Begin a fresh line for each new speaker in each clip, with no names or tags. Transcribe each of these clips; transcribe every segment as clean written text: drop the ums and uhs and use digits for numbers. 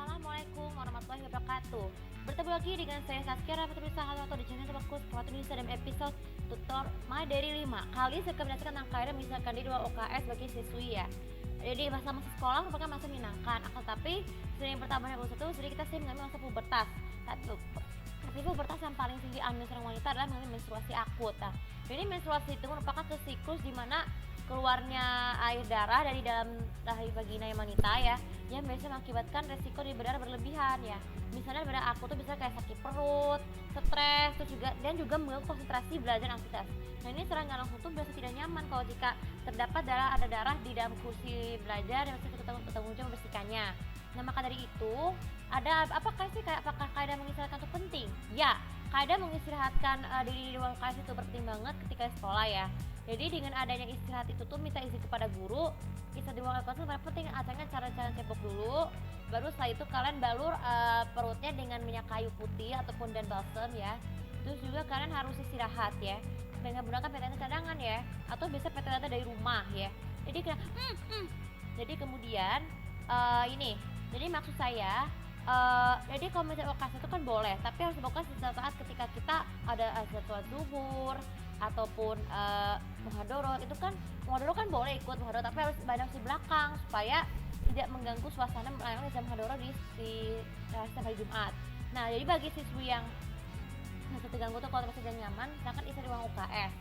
Assalamualaikum warahmatullahi wabarakatuh. Bertemu lagi dengan saya Saskia Rahmatullah Sahabat di channel Tebakku Sekolah Indonesia dan episode tutor materi 5. Kali saya akan menjelaskan tentang kaidah mengisahkan di 2 UKS bagi siswi ya. Jadi masa-masa sekolah merupakan masa menyenangkan, akan tapi sering yang pertama yang satu sering kita sering mengalami masa pubertas. Tapi pubertas yang paling tinggi alami seorang wanita adalah mengalami menstruasi akut. Nah, jadi menstruasi itu merupakan siklus di mana keluarnya air darah dari dalam rahim vagina yang wanita ya, yang biasa mengakibatkan resiko di berdarah berlebihan ya. Misalnya berdarah akut tuh bisa kayak sakit perut, stres, terus juga mengganggu konsentrasi belajar dan aktivitas. Nah ini secara nggak langsung tuh biasa tidak nyaman kalau jika terdapat ada darah di dalam kursi belajar dan masih bertanggung jawab membersihkannya. Nah maka dari itu ada apakah kaidah mengistirahatkan itu penting? Ya, kaidah mengistirahatkan diri di ruang kelas itu penting banget ketika sekolah ya. Jadi dengan adanya istirahat itu tuh minta izin kepada guru, istirahat di ruang kelas itu penting. Acaranya cara-cara cebok dulu, baru setelah itu kalian balur perutnya dengan minyak kayu putih ataupun dan balsam ya. Terus juga kalian harus istirahat ya, dengan menggunakan PTT cadangan ya, atau bisa PTT dari rumah ya. Jadi jadi kemudian jadi maksud saya jadi kalau misalnya okas itu kan boleh, tapi harus dilakukan saat ketika kita ada sholat zuhur ataupun muhadharah. Itu kan muhadharah kan boleh ikut muhadharah, tapi harus banyak di belakang supaya tidak mengganggu suasana melayani jam muhadharah di hari Jumat. Nah jadi bagi siswi yang masih terganggu tuh kalau masih tidak nyaman, silakan isi di ruang UKS.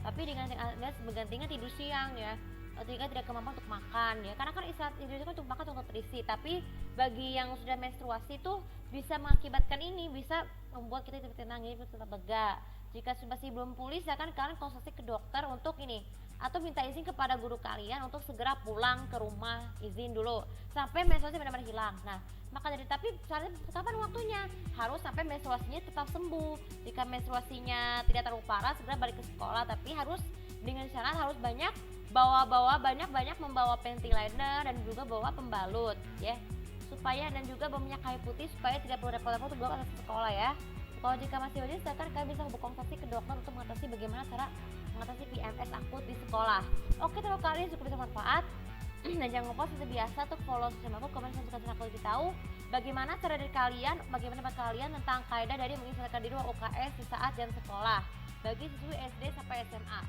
Tapi dengan bergantinya tidur siang ya, ketika tidak kemampuan untuk makan ya, karena kan istirahat tidur itu kan untuk makan untuk terisi. Tapi bagi yang sudah menstruasi tuh bisa mengakibatkan ini, bisa membuat kita tidak tenang, tetap lega. Jika masih belum pulih, silakan kalian konsultasi ke dokter untuk ini, atau minta izin kepada guru kalian untuk segera pulang ke rumah, izin dulu sampai menstruasi benar-benar hilang. Nah maka dari tapi kapan waktunya? Harus sampai menstruasinya tetap sembuh. Jika menstruasinya tidak terlalu parah, segera balik ke sekolah, tapi harus dengan syarat harus banyak banyak membawa panty liner dan juga bawa pembalut ya, supaya dan juga bawa minyak kayu putih supaya tidak perlu repot-repot untuk bawa ke sekolah ya. Kalau jika masih urgent, silakan kalian bisa berkonsultasi ke dokter untuk mengatasi bagaimana cara mengatasi PMS akut di sekolah. Oke, terima kasih, cukup bisa manfaat. Dan jangan lupa seperti biasa untuk follow sosial media, komen, subscribe aku lebih tahu bagaimana cara dari kalian, bagaimana pendapat kalian tentang kaidah dari mengisahkan diri UKS di saat jam sekolah bagi siswi SD sampai SMA.